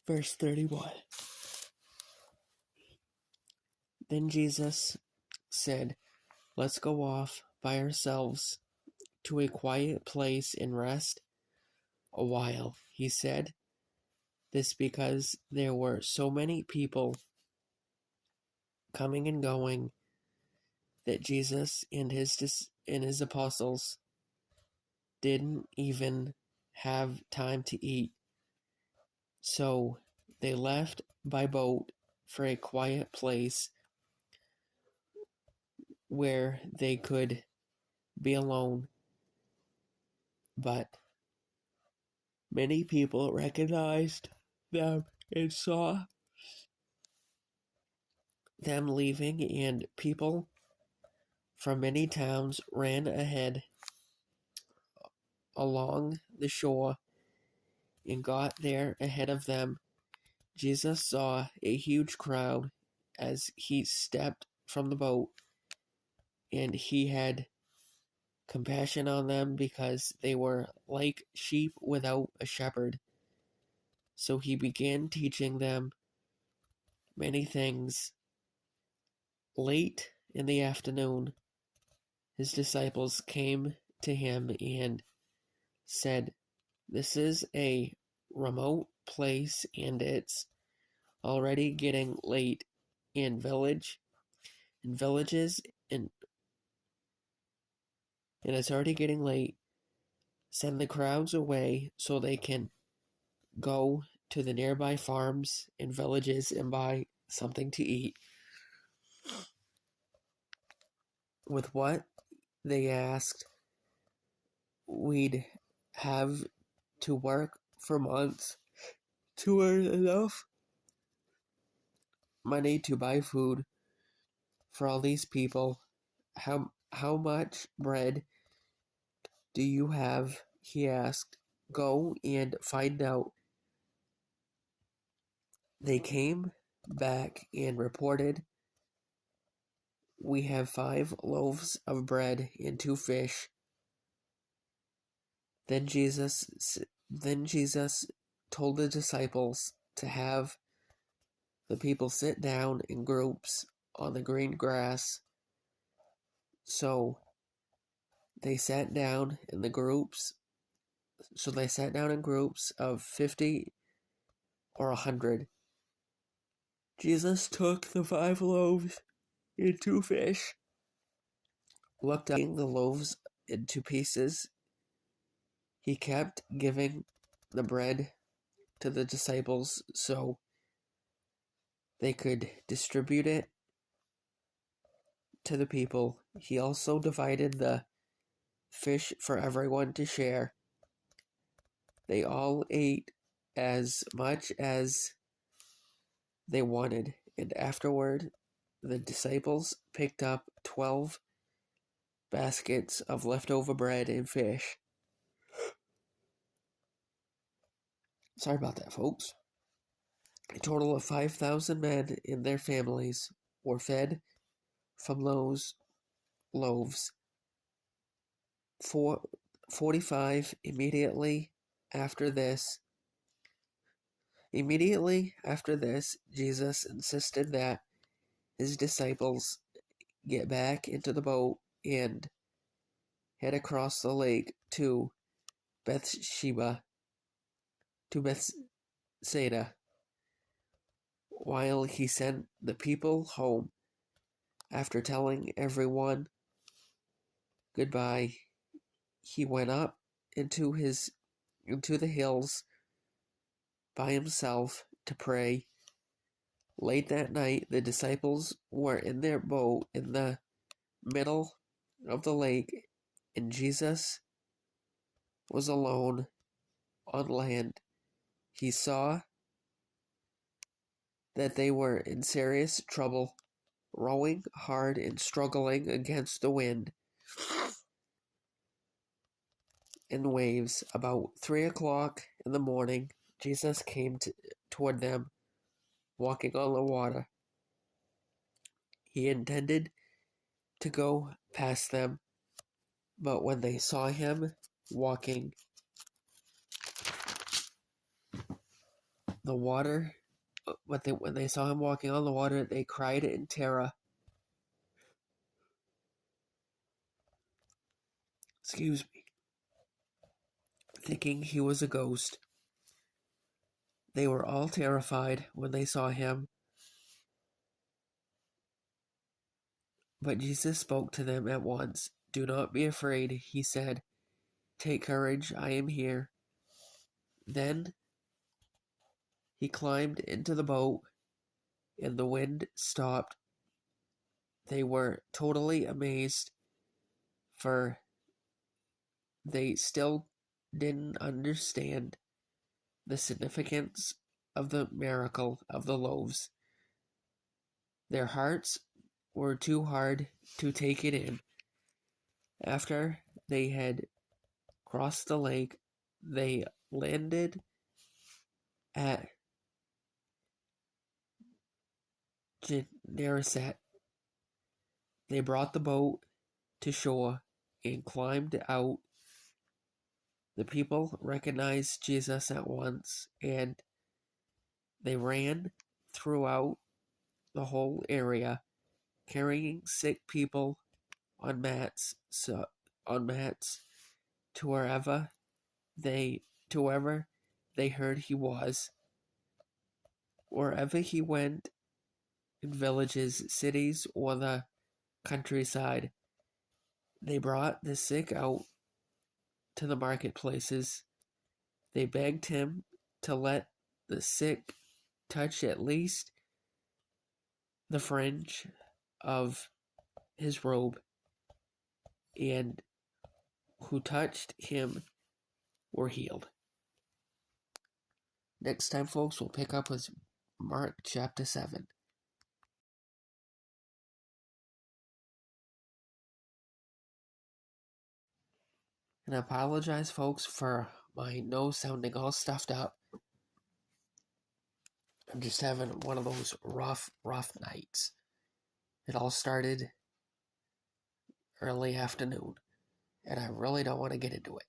Verse 31. Then Jesus said, "Let's go off by ourselves to a quiet place and rest a while." He said this because there were so many people coming and going that Jesus and his apostles didn't even have time to eat. So they left by boat for a quiet place where they could be alone. But many people recognized them and saw them leaving, and people from many towns ran ahead along the shore and got there ahead of them. Jesus saw a huge crowd as he stepped from the boat, and he had compassion on them because they were like sheep without a shepherd. So he began teaching them many things. Late in the afternoon, his disciples came to him and said, "This is a remote place and it's already getting late in villages and it's already getting late. Send the crowds away so they can go to the nearby farms and villages and buy something to eat." With what they asked, we'd have to work for months to earn enough money to buy food for all these people. How much bread do you have? He asked. Go and find out. They came back and reported, "We have 5 loaves of bread and 2 fish." Then Jesus told the disciples to have the people sit down in groups on the green grass. So they sat down in groups of 50 or 100. Jesus took the 5 loaves and 2 fish, looked up the loaves into pieces. He kept giving the bread to the disciples so they could distribute it to the people. He also divided the fish for everyone to share. They all ate as much as they wanted, and afterward the disciples picked up 12 baskets of leftover bread and fish. Sorry about that, folks. A total of 5,000 men and their families were fed from those loaves. 45 Immediately after this, Jesus insisted that his disciples get back into the boat and head across the lake to Bethsaida, while he sent the people home. After telling everyone goodbye, he went up into the hills by himself to pray. Late that night, the disciples were in their boat in the middle of the lake, and Jesus was alone on land. He saw that they were in serious trouble, rowing hard and struggling against the wind and waves. About 3 o'clock in the morning, Jesus came toward them, walking on the water. He intended to go past them, but when they saw him walking the water, when they saw him walking on the water, they cried in terror. Excuse me. Thinking he was a ghost. They were all terrified when they saw him. But Jesus spoke to them at once. "Do not be afraid," he said. "Take courage, I am here." Then he climbed into the boat, and the wind stopped. They were totally amazed, for they still didn't understand the significance of the miracle of the loaves. Their hearts were too hard to take it in. After they had crossed the lake, they landed at Gennesaret. They brought the boat to shore and climbed out. The people recognized Jesus at once, and they ran throughout the whole area, carrying sick people on mats to wherever they heard he was. Wherever he went, in villages, cities, or the countryside, they brought the sick out to the marketplaces. They begged him to let the sick touch at least the fringe of his robe, and who touched him were healed. Next time, folks, we'll pick up with Mark chapter 7. And I apologize, folks, for my nose sounding all stuffed up. I'm just having one of those rough nights. It all started early afternoon, and I really don't want to get into it.